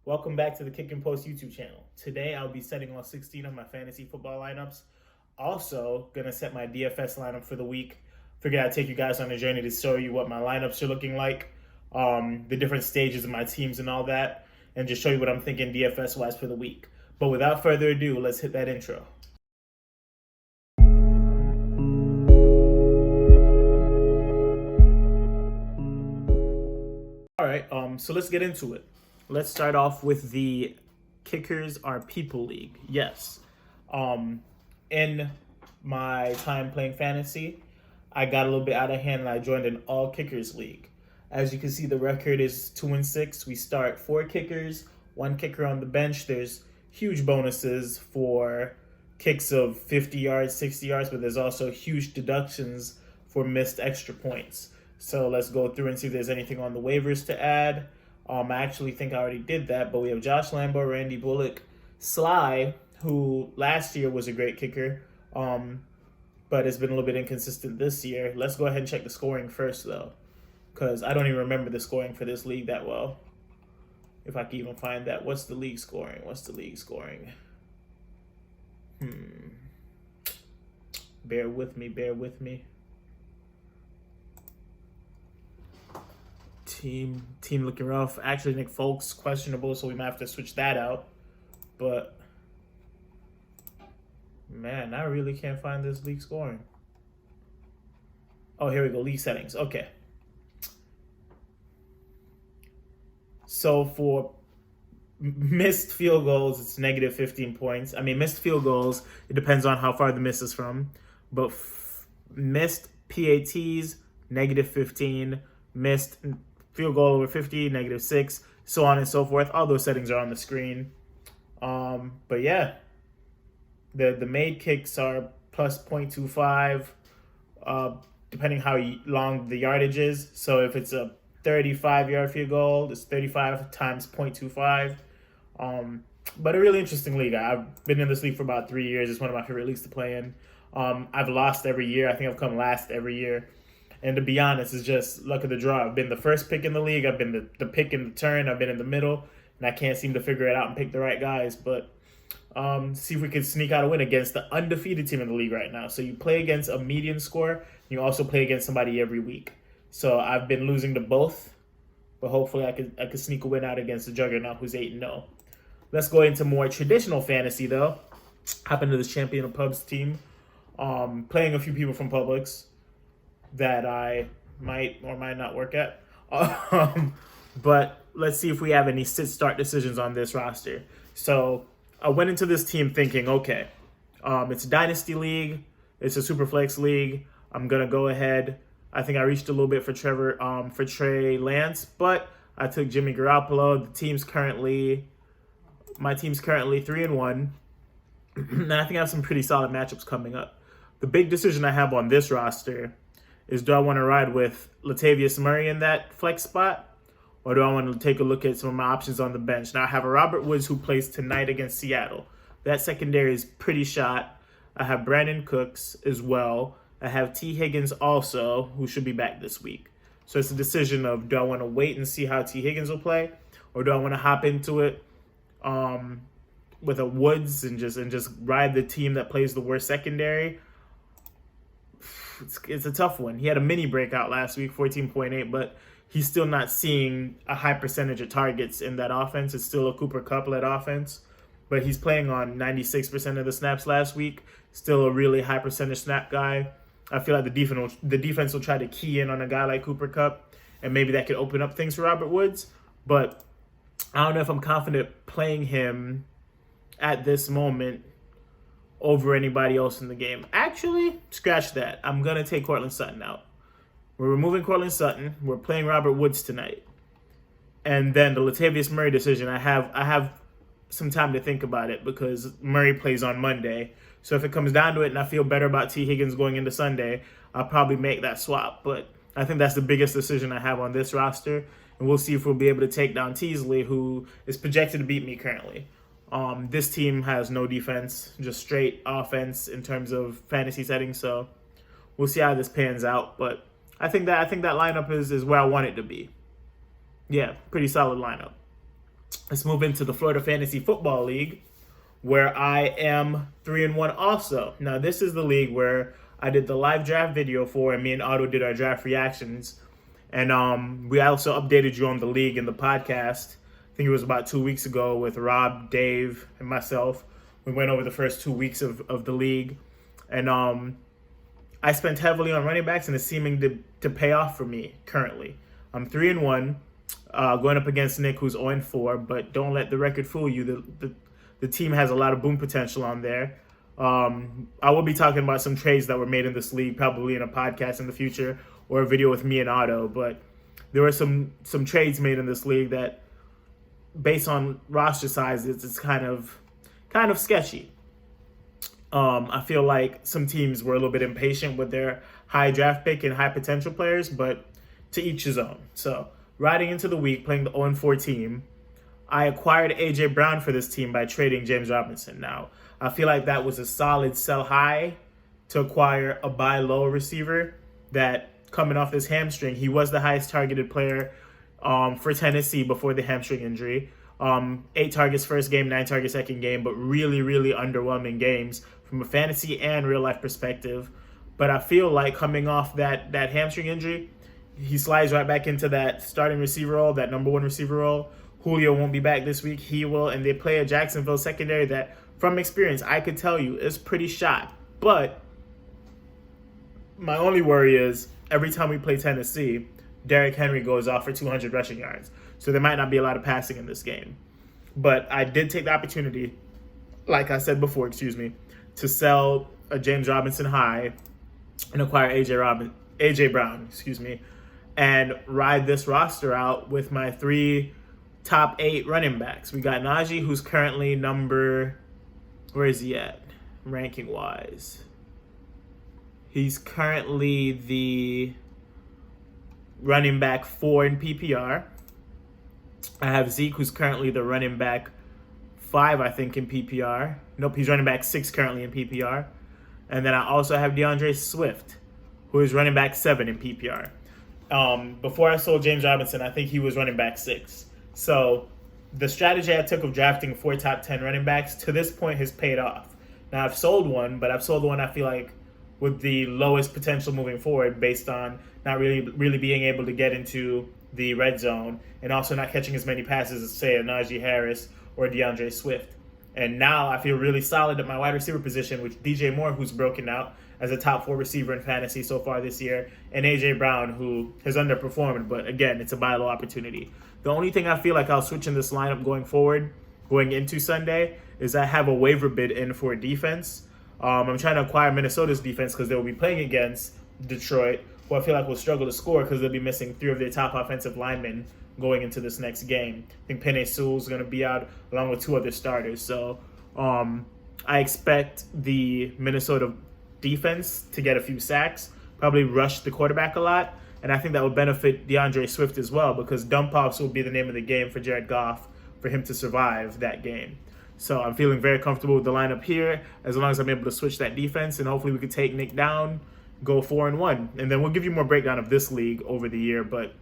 Welcome back to the Kick and Post YouTube channel. Today I'll be setting all 16 of my fantasy football lineups. Also, gonna set my DFS lineup for the week. Figured I'd take you guys on a journey to show you what my lineups are looking like, the different stages of my teams and all that, and just show you what I'm thinking DFS wise for the week. But without further ado, let's hit that intro. All right, so let's get into it. Let's start off with the Kickers Are People League. Yes. In my time playing fantasy, I got a little bit out of hand and I joined an all kickers league. As you can see, the record is 2-6. We start 4 kickers, 1 kicker on the bench. There's huge bonuses for kicks of 50 yards, 60 yards, but there's also huge deductions for missed extra points. So let's go through and see if there's anything on the waivers to add. I actually think I already did that, but we have Josh Lambo, Randy Bullock, Sly, who last year was a great kicker, but has been a little bit inconsistent this year. Let's go ahead and check the scoring first, though, because I don't even remember the scoring for this league that well. If I can even find that. What's the league scoring? Bear with me. Team looking rough. Actually, Nick Folk's questionable, so we might have to switch that out. But man, I really can't find this league scoring. Oh, here we go. League settings. Okay. So for missed field goals, it's negative 15 points. I mean, missed field goals, it depends on how far the miss is from. But missed PATs, negative 15. Missed field goal over 50, negative 6, so on and so forth. All those settings are on the screen. But yeah, the made kicks are plus 0.25, depending how long the yardage is. So if it's a 35-yard field goal, it's 35 times 0.25. But a really interesting league. I've been in this league for about 3 years. It's one of my favorite leagues to play in. I've lost every year. I think I've come last every year. And to be honest, it's just luck of the draw. I've been the first pick in the league. I've been the pick in the turn. I've been in the middle. And I can't seem to figure it out and pick the right guys. But see if we can sneak out a win against the undefeated team in the league right now. So you play against a median score. You also play against somebody every week. So I've been losing to both. But hopefully I could sneak a win out against the juggernaut who's 8-0. Let's go into more traditional fantasy, though. Hop into this Champion of Pubs team. Playing a few people from Publix that I might or might not work at. But let's see if we have any sit-start decisions on this roster. So I went into this team thinking, okay, it's a Dynasty league. It's a Superflex league. I'm going to go ahead. I think I reached a little bit for Trey Lance, but I took Jimmy Garoppolo. My team's currently 3-1. And I think I have some pretty solid matchups coming up. The big decision I have on this roster is, do I want to ride with Latavius Murray in that flex spot, or do I want to take a look at some of my options on the bench? Now, I have a Robert Woods who plays tonight against Seattle. That secondary is pretty shot. I have Brandon Cooks as well. I have T. Higgins also, who should be back this week. So it's a decision of, do I want to wait and see how T. Higgins will play, or do I want to hop into it with a Woods and just ride the team that plays the worst secondary? It's a tough one. He had a mini breakout last week, 14.8, but he's still not seeing a high percentage of targets in that offense. It's still a Cooper Kupp-led offense, but he's playing on 96% of the snaps last week. Still a really high percentage snap guy. I feel like the defense will try to key in on a guy like Cooper Kupp, and maybe that could open up things for Robert Woods. But I don't know if I'm confident playing him at this moment over anybody else in the game. Actually, scratch that. I'm going to take Cortland Sutton out. We're removing Cortland Sutton. We're playing Robert Woods tonight. And then the Latavius Murray decision, I have some time to think about it because Murray plays on Monday. So if it comes down to it and I feel better about T. Higgins going into Sunday, I'll probably make that swap. But I think that's the biggest decision I have on this roster. And we'll see if we'll be able to take down Teasley, who is projected to beat me currently. This team has no defense, just straight offense in terms of fantasy settings. So we'll see how this pans out. But I think that lineup is where I want it to be. Yeah, pretty solid lineup. let's move into the Florida Fantasy Football League, where I am 3-1 also. Now, this is the league where I did the live draft video for, and me and Otto did our draft reactions. And we also updated you on the league in the podcast. I think it was about 2 weeks ago with Rob, Dave, and myself. We went over the first 2 weeks of the league. And I spent heavily on running backs, and it's seeming to pay off for me currently. I'm 3-1, going up against Nick, who's 0-4. But don't let the record fool you. The team has a lot of boom potential on there. I will be talking about some trades that were made in this league, probably in a podcast in the future or a video with me and Otto. But there were some trades made in this league that, based on roster size, it's kind of sketchy. I feel like some teams were a little bit impatient with their high draft pick and high potential players, but to each his own. So riding into the week, playing the 0-4 team, I acquired A.J. Brown for this team by trading James Robinson. Now, I feel like that was a solid sell high to acquire a buy low receiver that, coming off this hamstring, he was the highest targeted player for Tennessee before the hamstring injury. 8 targets first game, 9 targets second game, but really, really underwhelming games from a fantasy and real life perspective. But I feel like coming off that hamstring injury, he slides right back into that starting receiver role, that number 1 receiver role. Julio won't be back this week. He will, and they play a Jacksonville secondary that, from experience, I could tell you is pretty shot. But my only worry is every time we play Tennessee, Derrick Henry goes off for 200 rushing yards. So there might not be a lot of passing in this game. But I did take the opportunity, like I said before, to sell a James Robinson high and acquire AJ Brown, and ride this roster out with my 3 top 8 running backs. We got Najee, who's currently where is he at ranking wise? He's currently the running back 4 in PPR. I have Zeke, who's currently the running back 5, I think, in PPR. Nope, he's running back 6 currently in PPR. And then I also have DeAndre Swift, who is running back 7 in PPR. Before I sold James Robinson, I think he was running back 6. So the strategy I took of drafting 4 top 10 running backs to this point has paid off. Now, I've sold one, but I've sold the one I feel like with the lowest potential moving forward, based on not really being able to get into the red zone and also not catching as many passes as, say, a Najee Harris or DeAndre Swift. And now I feel really solid at my wide receiver position with DJ Moore, who's broken out as a top 4 receiver in fantasy so far this year, and AJ Brown, who has underperformed, but again, it's a buy low opportunity. The only thing I feel like I'll switch in this lineup going forward, going into Sunday, is I have a waiver bid in for defense. I'm trying to acquire Minnesota's defense because they'll be playing against Detroit, who I feel like will struggle to score because they'll be missing 3 of their top offensive linemen going into this next game. I think Penei Sewell's going to be out along with 2 other starters. So I expect the Minnesota defense to get a few sacks, probably rush the quarterback a lot, and I think that would benefit DeAndre Swift as well, because dump-offs will be the name of the game for Jared Goff for him to survive that game. So I'm feeling very comfortable with the lineup here, as long as I'm able to switch that defense, and hopefully we can take Nick down, go 4-1. And then we'll give you more breakdown of this league over the year, but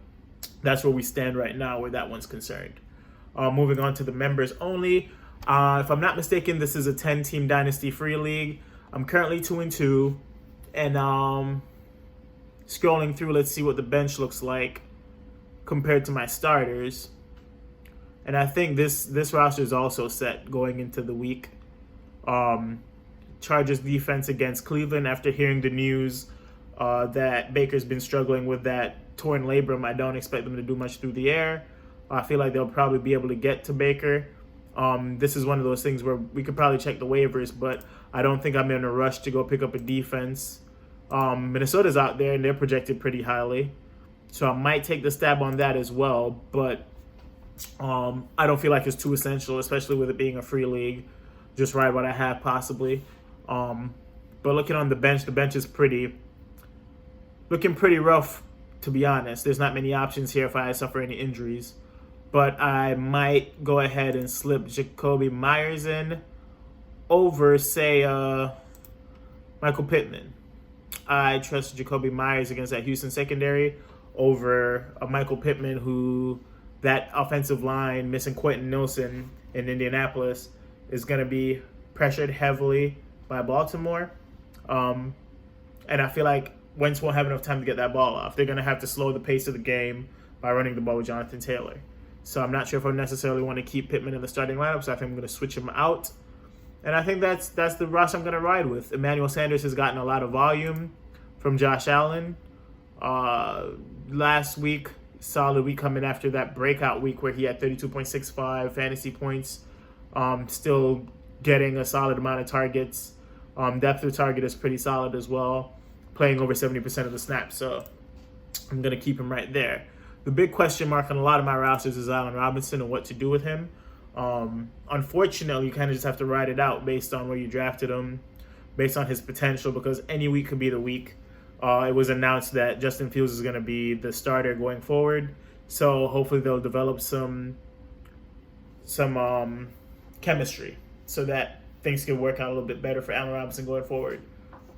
that's where we stand right now where that one's concerned. Moving on to the members only. If I'm not mistaken, this is a 10-team Dynasty free league. I'm currently 2-2, and scrolling through, let's see what the bench looks like compared to my starters. And I think this roster is also set going into the week. Chargers defense against Cleveland. After hearing the news that Baker's been struggling with that torn labrum, I don't expect them to do much through the air. I feel like they'll probably be able to get to Baker. This is one of those things where we could probably check the waivers, but I don't think I'm in a rush to go pick up a defense. Minnesota's out there, and they're projected pretty highly. So I might take the stab on that as well, but I don't feel like it's too essential, especially with it being a free league. Just ride what I have, possibly. But looking on the bench is looking pretty rough, to be honest. There's not many options here if I suffer any injuries. But I might go ahead and slip Jacoby Myers in over, say, Michael Pittman. I trust Jacoby Myers against that Houston secondary over a Michael Pittman who that offensive line, missing Quentin Nelson in Indianapolis, is going to be pressured heavily by Baltimore. And I feel like Wentz won't have enough time to get that ball off. They're going to have to slow the pace of the game by running the ball with Jonathan Taylor. So I'm not sure if I necessarily want to keep Pittman in the starting lineup, so I think I'm going to switch him out. And I think that's the roster I'm going to ride with. Emmanuel Sanders has gotten a lot of volume from Josh Allen. Last week, solid week coming after that breakout week where he had 32.65 fantasy points. Still getting a solid amount of targets. Depth of target is pretty solid as well, playing over 70% of the snaps. So I'm going to keep him right there. The big question mark on a lot of my rosters is Allen Robinson and what to do with him. Unfortunately, you kind of just have to ride it out based on where you drafted him, based on his potential, because any week could be the week. It was announced that Justin Fields is going to be the starter going forward, so hopefully they'll develop some chemistry so that things can work out a little bit better for Allen Robinson going forward.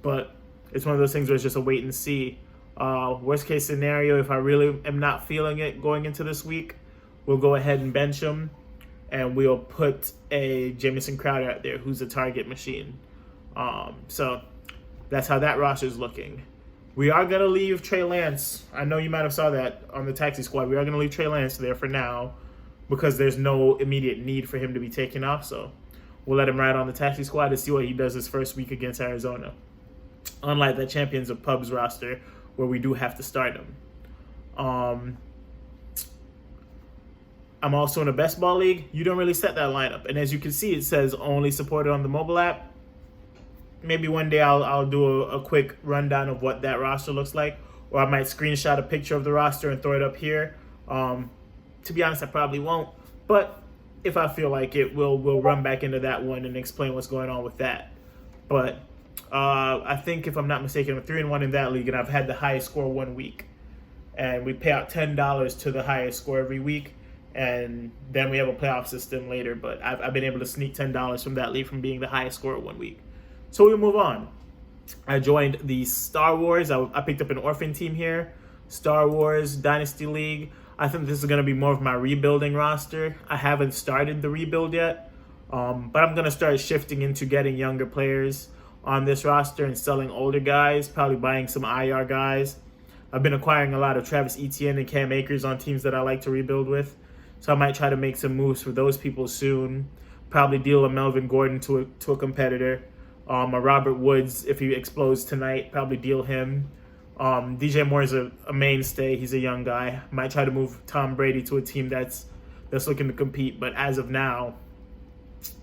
But it's one of those things where it's just a wait and see. Worst case scenario, if I really am not feeling it going into this week, we'll go ahead and bench him, and we'll put a Jamison Crowder out there who's a target machine. So that's how that roster is looking. We are going to leave Trey Lance. I know you might have saw that on the taxi squad. We are going to leave Trey Lance there for now because there's no immediate need for him to be taken off. So we'll let him ride on the taxi squad to see what he does his first week against Arizona. Unlike the Champions of Pubs roster, where we do have to start him. I'm also in a best ball league. You don't really set that lineup. And as you can see, it says only supported on the mobile app. Maybe one day I'll do a quick rundown of what that roster looks like. Or I might screenshot a picture of the roster and throw it up here. To be honest, I probably won't. But if I feel like it, we'll run back into that one and explain what's going on with that. But I think, if I'm not mistaken, I'm 3-1 in that league, and I've had the highest score 1 week. And we pay out $10 to the highest score every week, and then we have a playoff system later. But I've been able to sneak $10 from that league from being the highest score 1 week. So we'll move on. I joined the Star Wars. I picked up an orphan team here, Star Wars Dynasty League. I think this is going to be more of my rebuilding roster. I haven't started the rebuild yet, but I'm going to start shifting into getting younger players on this roster and selling older guys, probably buying some IR guys. I've been acquiring a lot of Travis Etienne and Cam Akers on teams that I like to rebuild with, so I might try to make some moves for those people soon. Probably deal a Melvin Gordon to a competitor. A Robert Woods, if he explodes tonight, probably deal him. DJ Moore is a mainstay. He's a young guy. Might try to move Tom Brady to a team that's looking to compete, but as of now,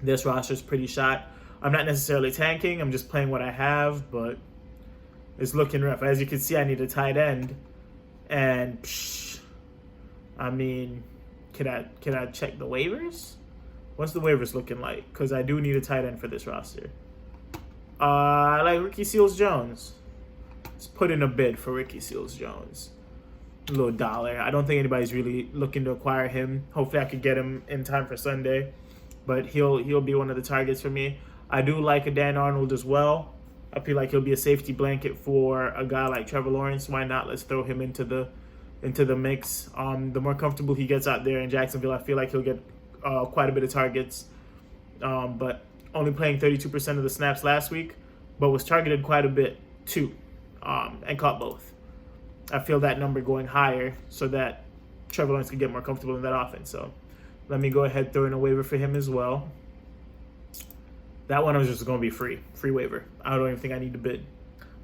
this roster is pretty shot. I'm not necessarily tanking. I'm just playing what I have, but it's looking rough. As you can see, I need a tight end, and I mean, can I check the waivers? What's the waivers looking like? Because I do need a tight end for this roster. I like Ricky Seals-Jones. Let's put in a bid for Ricky Seals-Jones. A little dollar. I don't think anybody's really looking to acquire him. Hopefully I could get him in time for Sunday, but he'll be one of the targets for me. I do like a Dan Arnold as well. I feel like he'll be a safety blanket for a guy like Trevor Lawrence. Why not? Let's throw him into the mix. The more comfortable he gets out there in Jacksonville, I feel like he'll get quite a bit of targets. But only playing 32% of the snaps last week, but was targeted quite a bit too, and caught both. I feel that number going higher so that Trevor Lawrence can get more comfortable in that offense. So let me go ahead, throw in a waiver for him as well. That one was just going to be free waiver. I don't even think I need to bid.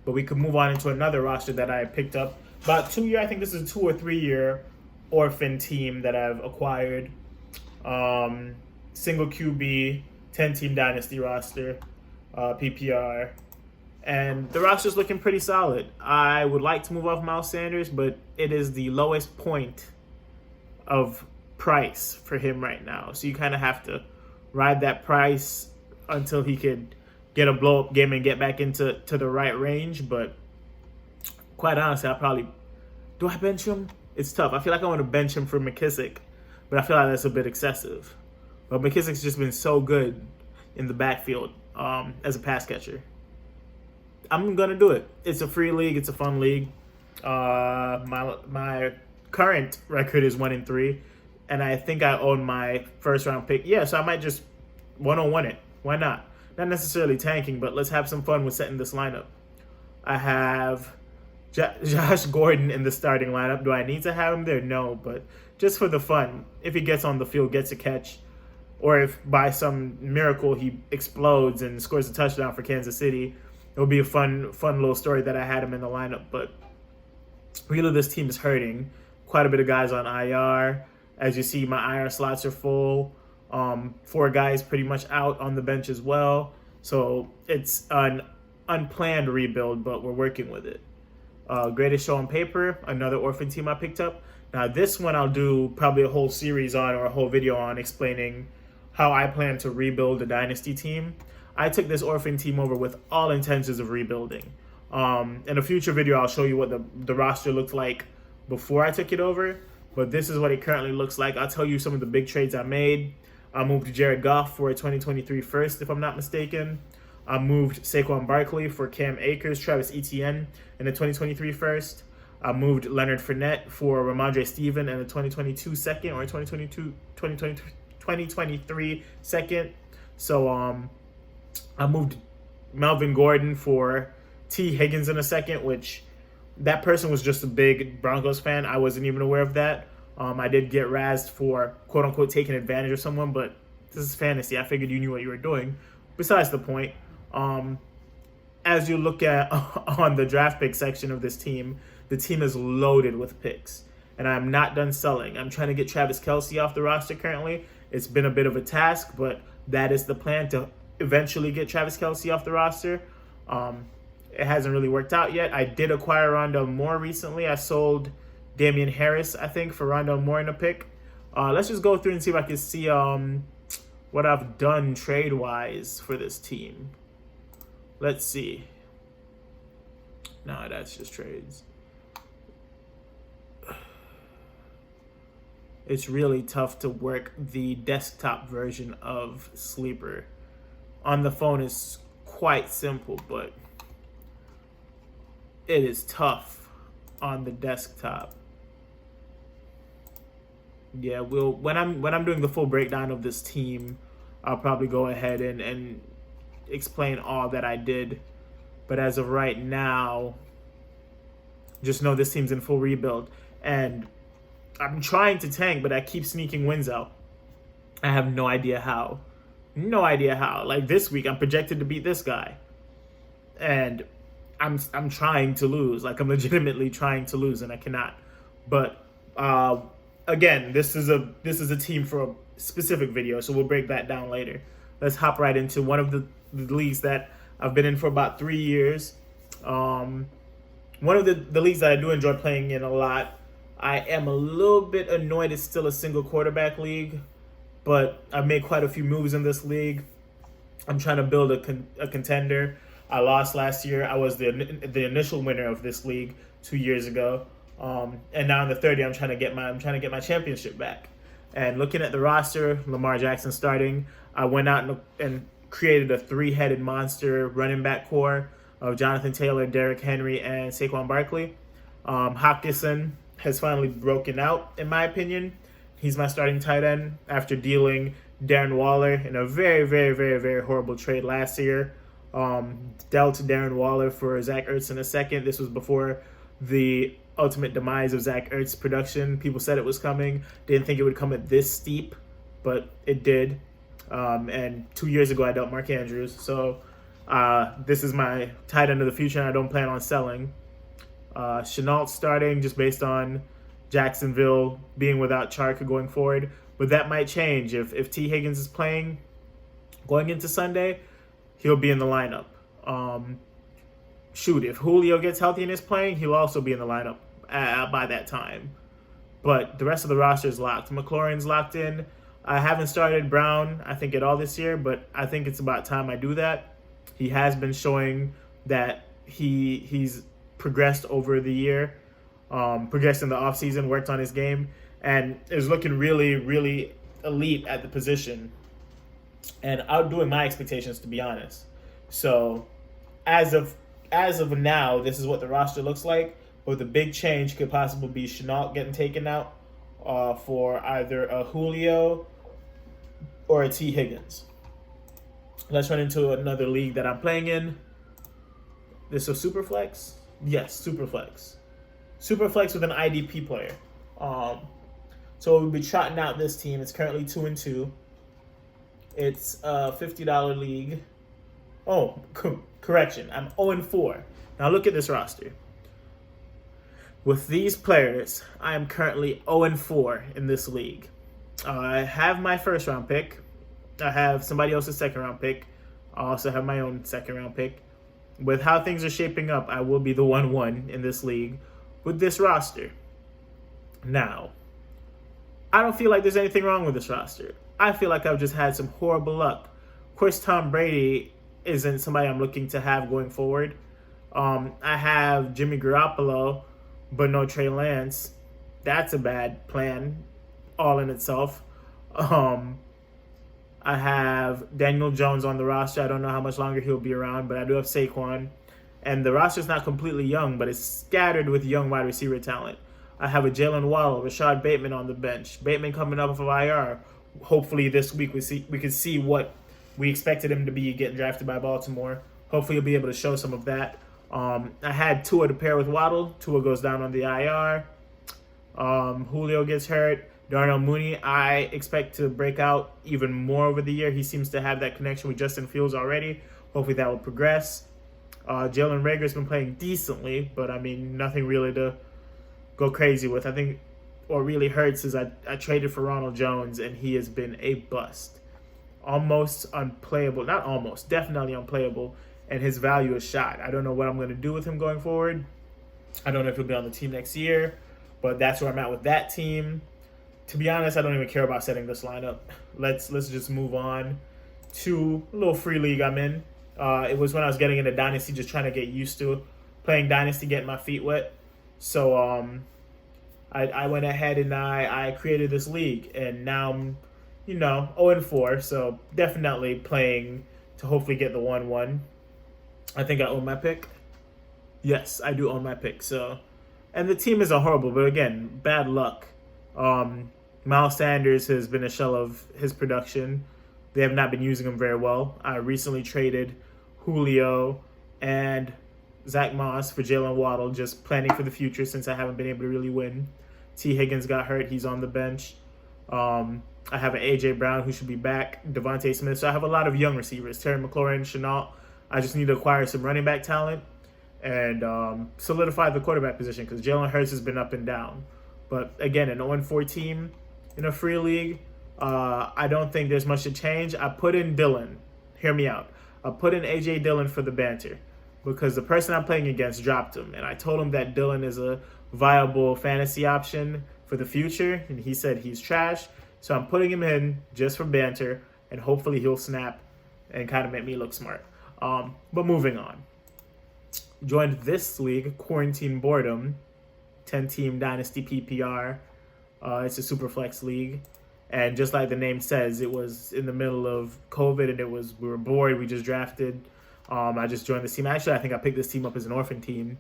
But we could move on into another roster that I picked up. About 2 year, I think this is a 2 or 3 year orphan team that I've acquired. Single QB, 10-team dynasty roster, PPR. And the roster's looking pretty solid. I would like to move off Miles Sanders, but it is the lowest point of price for him right now. So you kind of have to ride that price until he could get a blow-up game and get back into the right range. But quite honestly, do I bench him? It's tough. I feel like I want to bench him for McKissick, but I feel like that's a bit excessive. But McKissick's just been so good in the backfield as a pass catcher. I'm going to do it. It's a free league. It's a fun league. My current record is 1-3. and I think I own my first round pick. Yeah, so I might just 101 it. Why not? Not necessarily tanking, but let's have some fun with setting this lineup. I have Josh Gordon in the starting lineup. Do I need to have him there? No, but just for the fun, if he gets on the field, gets a catch, or if by some miracle he explodes and scores a touchdown for Kansas City, it would be a fun little story that I had him in the lineup. But really, this team is hurting. Quite a bit of guys on IR. As you see, my IR slots are full. 4 guys pretty much out on the bench as well. So it's an unplanned rebuild, but we're working with it. Greatest show on paper, another orphan team I picked up. Now this one I'll do probably a whole series on, or a whole video on, explaining how I plan to rebuild a dynasty team. I took this orphan team over with all intentions of rebuilding. In a future video I'll show you what the roster looked like before I took it over, but this is what it currently looks like. I'll tell you some of the big trades I made. I moved Jared Goff for a 2023 first, if I'm not mistaken. I moved Saquon Barkley for Cam Akers, Travis Etienne in the 2023 first. I moved Leonard Fournette for Ramondre Steven in the 2022 second, or 2023 second. So I moved Melvin Gordon for T. Higgins in a second, which that person was just a big Broncos fan. I wasn't even aware of that. I did get razzed for quote-unquote taking advantage of someone, but this is fantasy. I figured you knew what you were doing. Besides the point, as you look at on the draft pick section of this team, the team is loaded with picks, and I'm not done selling. I'm trying to get Travis Kelce off the roster currently. It's been a bit of a task, but that is the plan, to eventually get Travis Kelce off the roster. It hasn't really worked out yet. I did acquire Rondell Moore recently. I sold Damian Harris, I think, for Rondell Moore in a pick. Let's just go through and see if I can see what I've done trade-wise for this team. Let's see. No, that's just trades. It's really tough to work the desktop version of Sleeper. On the phone is quite simple, but it is tough on the desktop. Yeah, when I'm doing the full breakdown of this team, I'll probably go ahead and explain all that I did. But as of right now, just know this team's in full rebuild. And I'm trying to tank, but I keep sneaking wins out. I have no idea how. No idea how. Like this week, I'm projected to beat this guy. And I'm trying to lose. Like, I'm legitimately trying to lose, and I cannot. But again, this is a team for a specific video, so we'll break that down later. Let's hop right into one of the leagues that I've been in for about 3 years. One of the leagues that I do enjoy playing in a lot. I am a little bit annoyed it's still a single quarterback league, but I've made quite a few moves in this league. I'm trying to build a contender. I lost last year. I was the initial winner of this league 2 years ago. And now in the third year, I'm trying to get my championship back. And looking at the roster, Lamar Jackson starting, I went out and created a 3-headed monster running back core of Jonathan Taylor, Derrick Henry, and Saquon Barkley. Hockenson has finally broken out, in my opinion. He's my starting tight end after dealing Darren Waller in a very, very, very, very horrible trade last year. Dealt Darren Waller for Zach Ertz in a second. This was before the ultimate demise of Zach Ertz's production. People said it was coming. Didn't think it would come at this steep, but it did. And 2 years ago, I dealt Mark Andrews. So this is my tight end of the future, and I don't plan on selling. Chenault starting just based on Jacksonville being without Chark going forward. But that might change. If T. Higgins is playing going into Sunday, he'll be in the lineup. If Julio gets healthy and is playing, he'll also be in the lineup by that time. But the rest of the roster is locked. McLaurin's locked in. I haven't started Brown, I think, at all this year, but I think it's about time I do that. He has been showing that he's progressed over the year, progressed in the offseason, worked on his game, and is looking really, really elite at the position and outdoing my expectations, to be honest. So as of now, this is what the roster looks like. But the big change could possibly be Chenault getting taken out, for either a Julio or a T. Higgins. Let's run into another league that I'm playing in. This is a Superflex? Yes, Superflex. Superflex with an IDP player. So we'll be trotting out this team. It's currently 2-2. It's a $50 league. Oh, correction. I'm 0-4. Now look at this roster. With these players, I am currently 0-4 in this league. I have my first round pick. I have somebody else's second round pick. I also have my own second round pick. With how things are shaping up, I will be the 1-1 in this league with this roster. Now, I don't feel like there's anything wrong with this roster. I feel like I've just had some horrible luck. Of course, Tom Brady isn't somebody I'm looking to have going forward. I have Jimmy Garoppolo, but no Trey Lance. That's a bad plan all in itself. I have Daniel Jones on the roster. I don't know how much longer he'll be around, but I do have Saquon. And the roster's not completely young, but it's scattered with young wide receiver talent. I have a Jalen Waddle, Rashad Bateman on the bench. Bateman coming up of IR. Hopefully this week we can see what we expected him to be getting drafted by Baltimore. Hopefully he'll be able to show some of that. I had Tua to pair with Waddle. Tua goes down on the IR. Julio gets hurt. Darnell Mooney, I expect to break out even more over the year. He seems to have that connection with Justin Fields already. Hopefully that will progress. Jalen Reagor's been playing decently, but I mean, nothing really to go crazy with. I think what really hurts is I traded for Ronald Jones, and he has been a bust. Almost unplayable. Not almost, definitely unplayable, and his value is shot. I don't know what I'm going to do with him going forward. I don't know if he'll be on the team next year, but that's where I'm at with that team. To be honest, I don't even care about setting this lineup. Let's just move on to a little free league I'm in. It was when I was getting into Dynasty, just trying to get used to playing Dynasty, getting my feet wet. So I went ahead and I created this league, and now I'm 0-4. So definitely playing to hopefully get the 1-1. I think I own my pick. Yes, I do own my pick. So, and the team isn't horrible, but again, bad luck. Miles Sanders has been a shell of his production. They have not been using him very well. I recently traded Julio and Zach Moss for Jalen Waddle, just planning for the future since I haven't been able to really win. T. Higgins got hurt. He's on the bench. I have an A.J. Brown who should be back. Devontae Smith. So I have a lot of young receivers. Terry McLaurin, Chenault. I just need to acquire some running back talent and solidify the quarterback position because Jalen Hurts has been up and down. But again, an 0-4 team in a free league, I don't think there's much to change. I put in Dillon. Hear me out. I put in A.J. Dillon for the banter because the person I'm playing against dropped him. And I told him that Dillon is a viable fantasy option for the future. And he said he's trash. So I'm putting him in just for banter. And hopefully he'll snap and kind of make me look smart. But moving on. Joined this league, Quarantine Boredom. 10-team Dynasty PPR. It's a Superflex league. And just like the name says, it was in the middle of COVID and we were bored. We just drafted. I just joined this team. Actually, I think I picked this team up as an orphan team.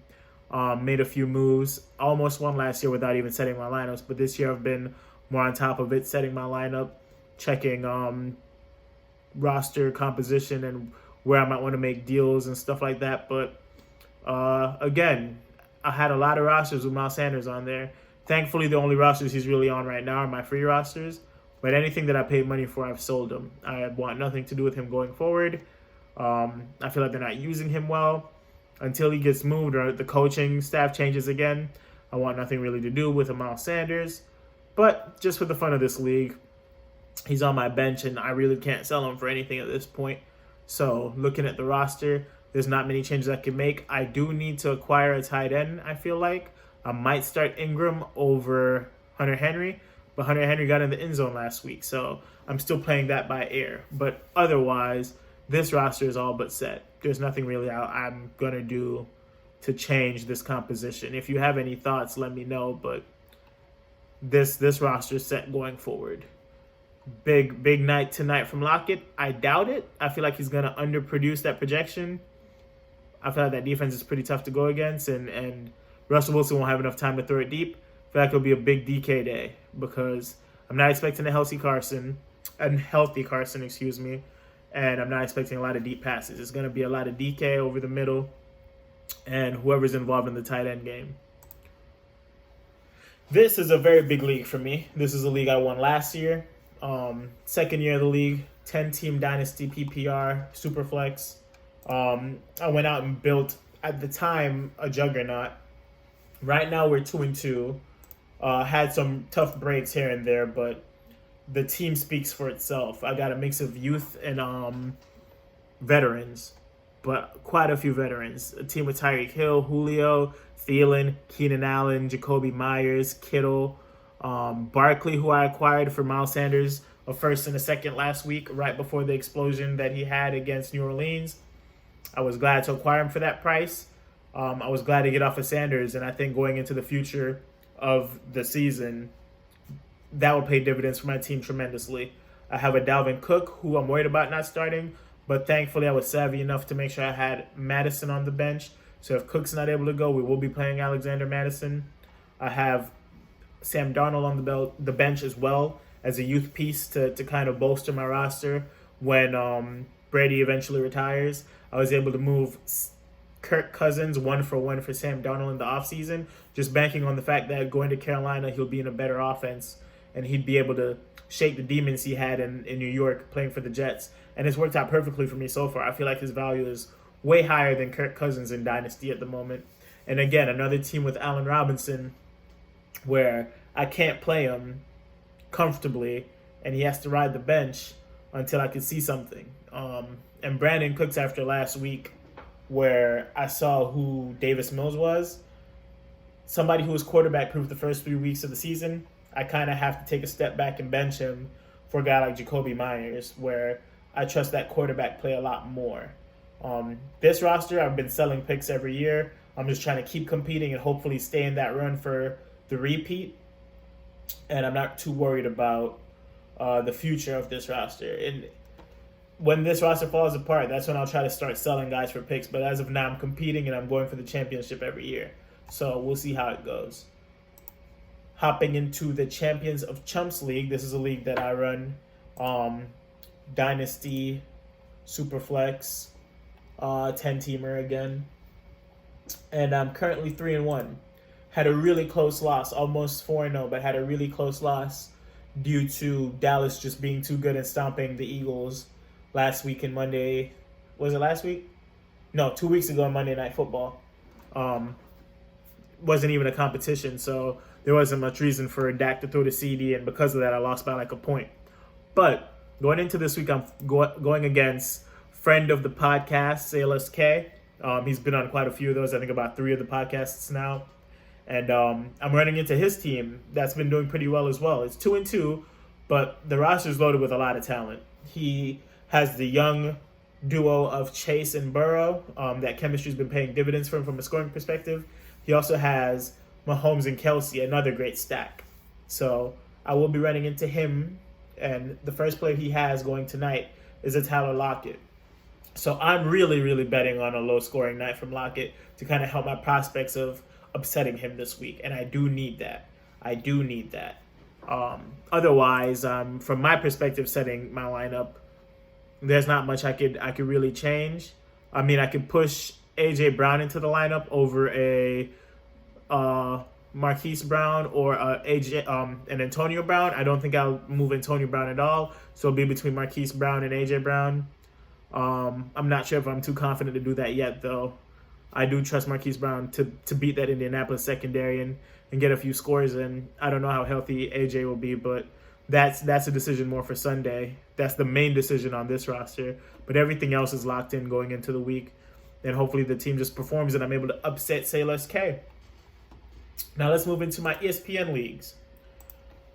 Made a few moves. Almost won last year without even setting my lineups. But this year I've been more on top of it, setting my lineup, checking roster composition and where I might want to make deals and stuff like that. But again, I had a lot of rosters with Emmanuel Sanders on there. Thankfully, the only rosters he's really on right now are my free rosters. But anything that I paid money for, I've sold him. I want nothing to do with him going forward. I feel like they're not using him well. Until he gets moved or the coaching staff changes again, I want nothing really to do with Emmanuel Sanders. But just for the fun of this league, he's on my bench, and I really can't sell him for anything at this point. So looking at the roster, there's not many changes I can make. I do need to acquire a tight end, I feel like. I might start Ingram over Hunter Henry, but Hunter Henry got in the end zone last week, so I'm still playing that by ear. But otherwise, this roster is all but set. There's nothing really I'm going to do to change this composition. If you have any thoughts, let me know, but this roster is set going forward. Big night tonight from Lockett. I doubt it. I feel like he's going to underproduce that projection. I feel like that defense is pretty tough to go against, and Russell Wilson won't have enough time to throw it deep. I feel like it'll be a big DK day because I'm not expecting a healthy Carson, and I'm not expecting a lot of deep passes. It's going to be a lot of DK over the middle and whoever's involved in the tight end game. This is a very big league for me. This is a league I won last year. Second year of the league, 10-team Dynasty PPR, Superflex. I went out and built, at the time, a juggernaut. Right now we're 2-2. Had some tough breaks here and there, but the team speaks for itself. I got a mix of youth and veterans, but quite a few veterans. A team with Tyreek Hill, Julio, Thielen, Keenan Allen, Jacoby Myers, Kittle, Barkley, who I acquired for Emmanuel Sanders, a first and a second last week, right before the explosion that he had against New Orleans. I was glad to acquire him for that price. I was glad to get off of Sanders, and I think going into the future of the season, that will pay dividends for my team tremendously. I have a Dalvin Cook, who I'm worried about not starting, but thankfully I was savvy enough to make sure I had Madison on the bench. So if Cook's not able to go, we will be playing Alexander Madison. I have Sam Darnold on the bench as well as a youth piece to kind of bolster my roster when Brady eventually retires. I was able to move Kirk Cousins 1-for-1 for Sam Darnold in the offseason, just banking on the fact that going to Carolina, he'll be in a better offense and he'd be able to shake the demons he had in New York playing for the Jets. And it's worked out perfectly for me so far. I feel like his value is way higher than Kirk Cousins in Dynasty at the moment. And again, another team with Allen Robinson where I can't play him comfortably and he has to ride the bench until I can see something. And Brandon Cooks after last week where I saw who Davis Mills was, somebody who was quarterback proof the first 3 weeks of the season, I kind of have to take a step back and bench him for a guy like Jacoby Myers, where I trust that quarterback play a lot more. This roster, I've been selling picks every year. I'm just trying to keep competing and hopefully stay in that run for the repeat. And I'm not too worried about the future of this roster. And when this roster falls apart, that's when I'll try to start selling guys for picks. But as of now, I'm competing and I'm going for the championship every year. So we'll see how it goes. Hopping into the Champions of Chumps League. This is a league that I run. Dynasty, Superflex, 10-teamer again. And I'm currently 3-1. Had a really close loss, almost 4-0, but had a really close loss due to Dallas just being too good at stomping the Eagles last week in Monday. Was it last week? No, 2 weeks ago on Monday Night Football. Wasn't even a competition, so there wasn't much reason for Dak to throw the CD, and because of that, I lost by like a point. But going into this week, I'm going against friend of the podcast, Sailors K. He's been on quite a few of those, I think about 3 of the podcasts now. And I'm running into his team that's been doing pretty well as well. It's 2-2, but the roster's loaded with a lot of talent. He has the young duo of Chase and Burrow. That chemistry's been paying dividends for him from a scoring perspective. He also has Mahomes and Kelsey, another great stack. So I will be running into him, and the first player he has going tonight is a Tyler Lockett. So I'm really, really betting on a low-scoring night from Lockett to kind of help my prospects of upsetting him this week, and I do need that. Otherwise, from my perspective, setting my lineup, there's not much I could really change. I mean, I could push AJ Brown into the lineup over a Marquise Brown or an Antonio Brown. I don't think I'll move Antonio Brown at all, so it'll be between Marquise Brown and AJ Brown. I'm not sure if I'm too confident to do that yet, though. I do trust Marquise Brown to beat that Indianapolis secondary and get a few scores in. I don't know how healthy AJ will be, but that's a decision more for Sunday. That's the main decision on this roster. But everything else is locked in going into the week. And hopefully the team just performs and I'm able to upset Sailors K. Now let's move into my ESPN leagues.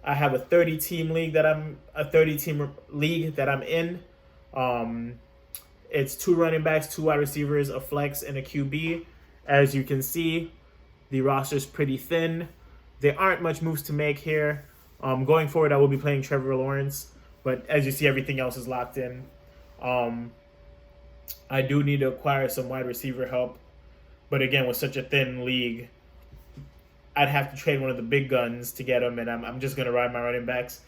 I have a 30-team league that I'm in. It's 2 running backs, 2 wide receivers, a flex, and a QB. As you can see, the roster's pretty thin. There aren't much moves to make here. Going forward, I will be playing Trevor Lawrence, but as you see, everything else is locked in. I do need to acquire some wide receiver help, but again, with such a thin league, I'd have to trade one of the big guns to get him, and I'm just going to ride my running backs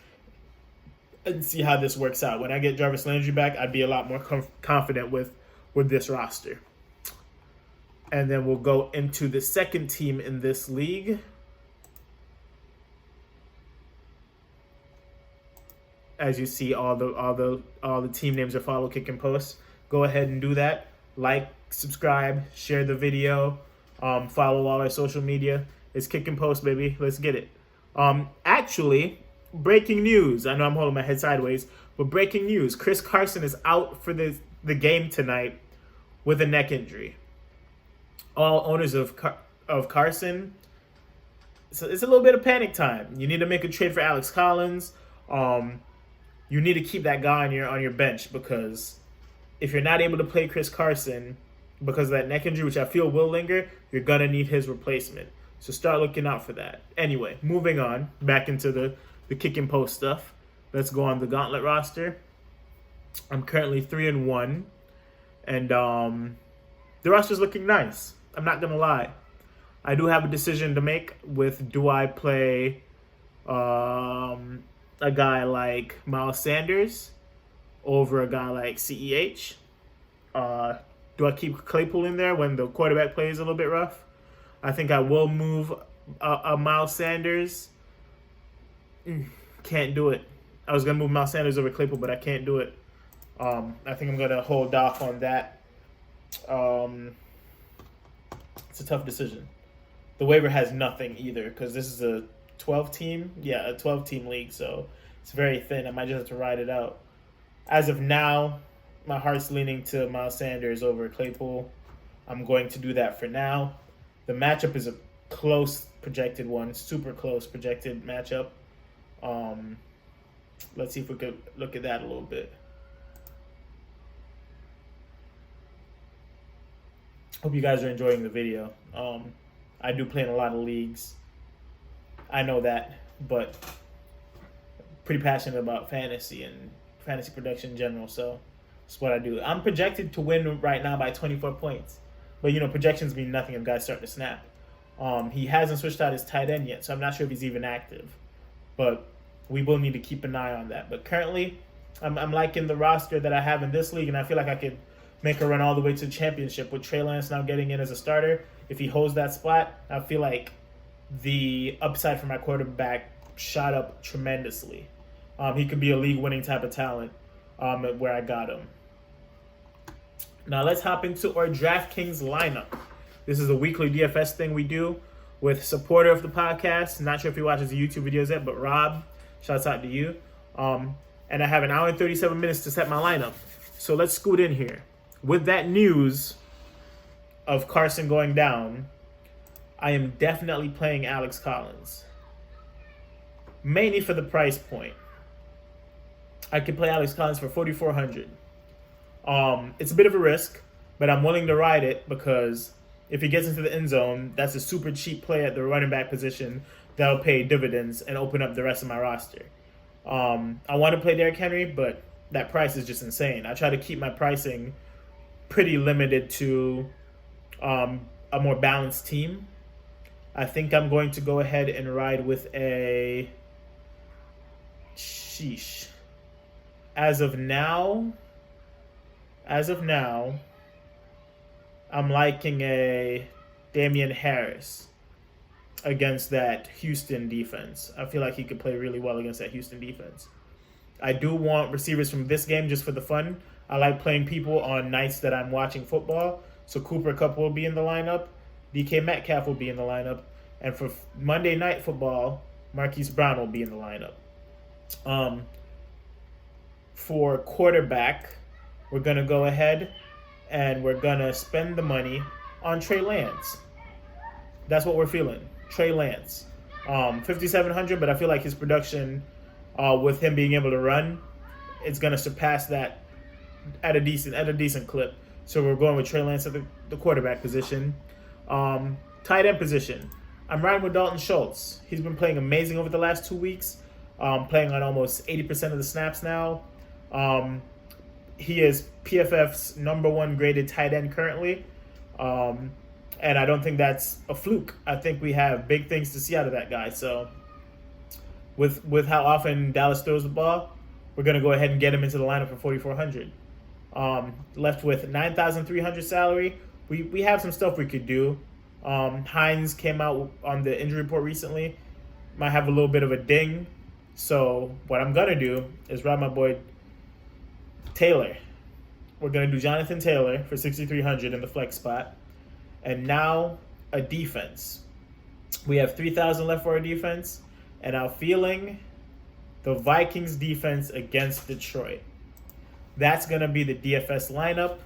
and see how this works out. When I get Jarvis Landry back, I'd be a lot more confident with this roster. And then we'll go into the second team in this league. As you see, all the team names are follow, kick, and post. Go ahead and do that. Like, subscribe, share the video, follow all our social media. It's kick and post, baby. Let's get it. Actually, breaking news. I know I'm holding my head sideways, but breaking news. Chris Carson is out for the game tonight with a neck injury. All owners of Carson, so it's a little bit of panic time. You need to make a trade for Alex Collins. You need to keep that guy on your bench, because if you're not able to play Chris Carson because of that neck injury, which I feel will linger, you're going to need his replacement. So start looking out for that. Anyway, moving on, back into the kick and post stuff. Let's go on the Gauntlet roster. I'm currently 3-1, and the roster's looking nice. I'm not going to lie. I do have a decision to make with, do I play a guy like Emmanuel Sanders over a guy like CEH? Do I keep Claypool in there when the quarterback play is a little bit rough? I think I will move Emmanuel Sanders. Can't do it. I was going to move Emmanuel Sanders over Claypool, but I can't do it. I think I'm going to hold off on that. It's a tough decision. The waiver has nothing either, because this is a 12-team? Yeah, a 12-team league, so it's very thin. I might just have to ride it out. As of now, my heart's leaning to Emmanuel Sanders over Claypool. I'm going to do that for now. The matchup is a close projected one, super close projected matchup. Let's see if we could look at that a little bit. Hope you guys are enjoying the video. I do play in a lot of leagues. I know that, but pretty passionate about fantasy and fantasy production in general, so that's what I do. I'm projected to win right now by 24 points. But, projections mean nothing if guys start to snap. He hasn't switched out his tight end yet, so I'm not sure if he's even active. But we will need to keep an eye on that. But currently, I'm liking the roster that I have in this league, and I feel like I could make a run all the way to the championship with Trey Lance now getting in as a starter. If he holds that spot, I feel like the upside for my quarterback shot up tremendously. He could be a league-winning type of talent where I got him. Now let's hop into our Draftkings lineup. This is a weekly DFS thing we do with supporter of the podcast. Not sure if he watches the YouTube videos yet, but Rob, shouts out to you. And I have an hour and 37 minutes to set my lineup. So let's scoot in here. With that news of Carson going down, I am definitely playing Alex Collins. Mainly for the price point. I could play Alex Collins for $4,400. It's a bit of a risk, but I'm willing to ride it because if he gets into the end zone, that's a super cheap play at the running back position that'll pay dividends and open up the rest of my roster. I want to play Derrick Henry, but that price is just insane. I try to keep my pricing pretty limited to a more balanced team. I think I'm going to go ahead and ride with a... Sheesh. As of now, I'm liking a Damian Harris against that Houston defense. I feel like he could play really well against that Houston defense. I do want receivers from this game just for the fun. I like playing people on nights that I'm watching football. So Cooper Kupp will be in the lineup. DK Metcalf will be in the lineup. And for Monday Night Football, Marquise Brown will be in the lineup. For quarterback, we're going to go ahead and we're going to spend the money on Trey Lance. That's what we're feeling. Trey Lance. 5,700, but I feel like his production with him being able to run, it's going to surpass that at a decent clip. So we're going with Trey Lance at the quarterback position. Tight end position. I'm riding with Dalton Schultz. He's been playing amazing over the last 2 weeks, playing on almost 80% of the snaps now. He is PFF's #1 graded tight end currently. And I don't think that's a fluke. I think we have big things to see out of that guy. So with how often Dallas throws the ball, we're going to go ahead and get him into the lineup for 4,400. Left with 9,300 salary. We have some stuff we could do. Hines came out on the injury report recently. Might have a little bit of a ding. So what I'm going to do is ride my boy Taylor. We're going to do Jonathan Taylor for 6,300 in the flex spot. And now a defense. We have 3,000 left for our defense. And I'm feeling the Vikings defense against Detroit. That's going to be the DFS lineup.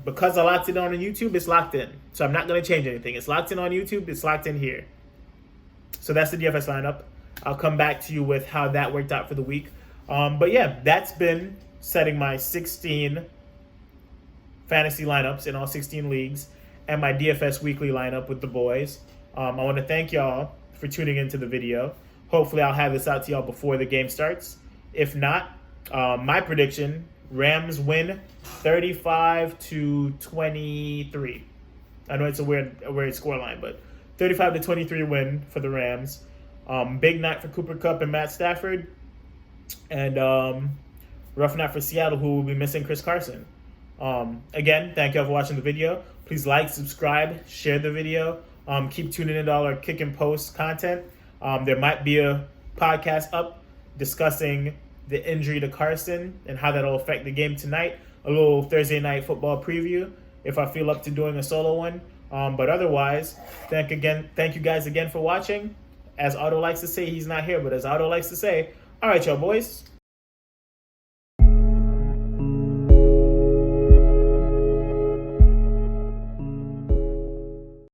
Because I locked it on YouTube, it's locked in. So I'm not going to change anything. It's locked in on YouTube. It's locked in here. So that's the DFS lineup. I'll come back to you with how that worked out for the week. But yeah, that's been setting my 16 fantasy lineups in all 16 leagues and my DFS weekly lineup with the boys. I want to thank y'all for tuning into the video. Hopefully I'll have this out to y'all before the game starts. If not, my prediction, Rams win 35-23. I know it's a weird scoreline, but 35-23 win for the Rams. Big night for Cooper Kupp and Matt Stafford. And rough night for Seattle, who will be missing Chris Carson. Again, thank y'all for watching the video. Please like, subscribe, share the video. Keep tuning into all our kick and post content. There might be a podcast up discussing the injury to Carson and how that will affect the game tonight. A little Thursday night football preview if I feel up to doing a solo one. But otherwise, thank you guys again for watching. As Otto likes to say, he's not here, but as Otto likes to say, all right, y'all boys,